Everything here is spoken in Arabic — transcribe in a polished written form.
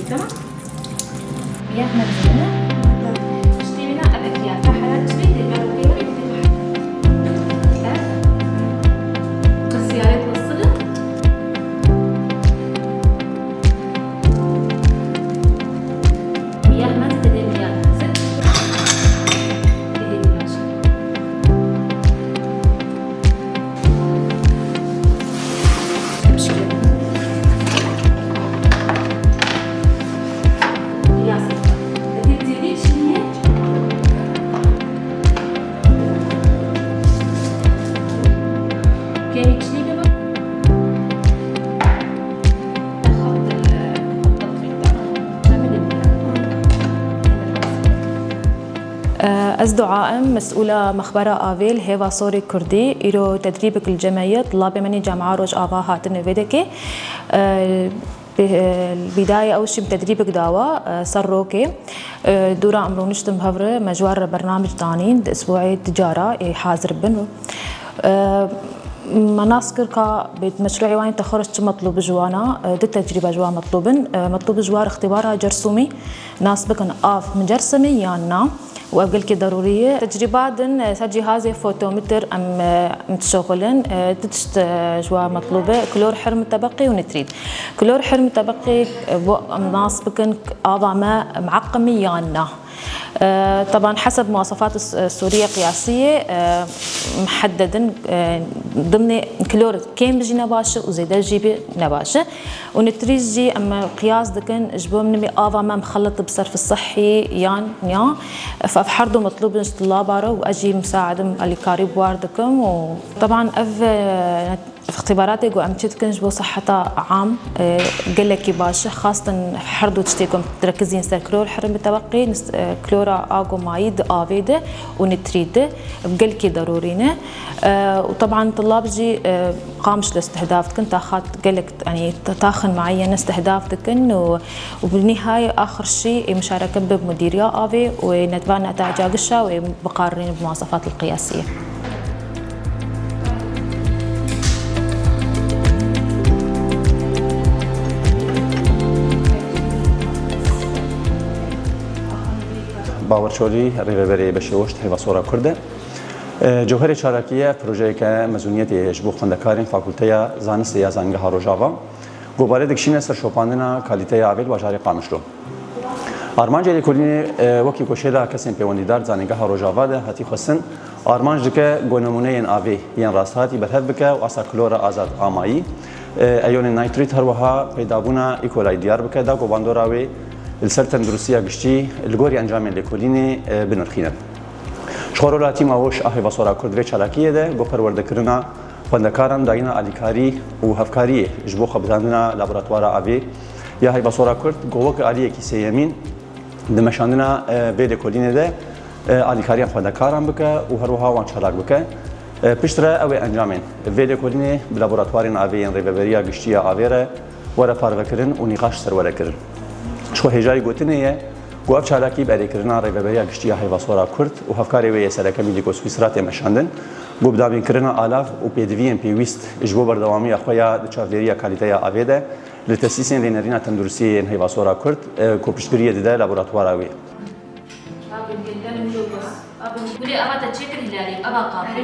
تمام؟ مياه مخزونة اشترينا أبكيات حالات تريد الماء وغيره السيارة توصلها مياه ما تدري مياه ست هي ماشي مشكلة از دعائم مسؤولة مخبرة آویل هوا سوری کردی ایرو تدریب کل جمعیت طلاب منی جامعه روج آوا هاتن ویدکی البداية أول شيء بتدريبك دعوة سروكي دورة أمرونشتم بهفرة مجوار برنامج تانين أسبوعي تجارة حاضر بنو مناسكر كا بمشروع وين تخرجت مطلوب جوانا دي تجربة جوا مطلوب جوار اختبارها جرسومي ناس بكن آف من جرسمي يانا وقبل كده ضرورية تجربات سجي هذه فوتومتر متشغلن تشت جوا مطلوبة كلور حرم تبقي ونتريد كلور حرم تبقي ناس بكن أضع ما معقمي يانا طبعا حسب مواصفات السورية قياسية محددا ضمن كلور كين بيجي نباشة وزيدا جيبي نباشة ونتريجي أما القياس دكن جبوا مني آفا ما مخلط بصرف الصحي يا فأفحردوا مطلوب من طلابه وأجي مساعدهم اللي قريب واردكم وطبعا في اختباراتي جو أمشيت كنج بو صحة عام قال لك باشا خاصة حردوا تشتيكم تركزين سر كلور حرم التبقي كلورا آجو مايد آفيدة ونتريد بقل كي ضرورينا وطبعا طلاب جي قامش لاستهداف تكن تاخذ قال لك يعني تاخن معين استهداف تكن وبالنهاية آخر شيء مشاركة بمديرية آفي ونتبع نتائج قشة وبقارن بمواصفات القياسية. باورچولی ریوبری بشوشت هیواسورا کرده جوهر چارکیه پروژه که مزونیت اجبو خواندکارین فاکولته زانست یا زانگاه روجاوا گوباره دکشینه سر شوپاندنا کالیته آویل واجاری قامشلو آرمانج لیکولینی وکی کوشیدا کسیم پیوندیدار زانگاه روجاوا ده هتی خصن آرمانج دکه گونمونه این آوی یان راستاتی برهف بکه و آسا کلور آزاد آمایی ایون نایتریت هر وها پیدابونا ایکولای دیار بکه دا گوباندوراوی السرطان دروسية قشتي الجوري أنجام لكوليني بنرخينا شغلاتي ما وش أهي بصورة كردري شراكية ده جوبر وردكرنا فندكارن داينا أليكاري وهفكاري جبو خبزاندنا لابراتوارا أبي يا هاي بصورة كرد جوك عليه كيسي يمين دمشاندنا بيد كوليني ده أليكاري فندكارن بك وهروها وان شراك بك بشترى أو أنجامين بيد كوليني بلابراتوارين أبي ريبابريا قشتية أبيرة ورا فارفكرن ونقاش سر ورا كرن شو هجای گوتنیه گواب چالاکی برای کردن ریبابریا گشتی هیواسورا کرد و هفکاری وی سرکه میلیکو سویسرات مشاندن گوب دابین کردن آلاف و پیدوین پیوست اجبو بردوامی اخویا دچافلیریا کالیته آویده لتاسیسین لینرینا تندرسی هیواسورا کرد کوپشتریه دیده لابراتوارا وی. أبن قلنا من جوبس أبن قولي أبا تشكر هلالي أبا قابل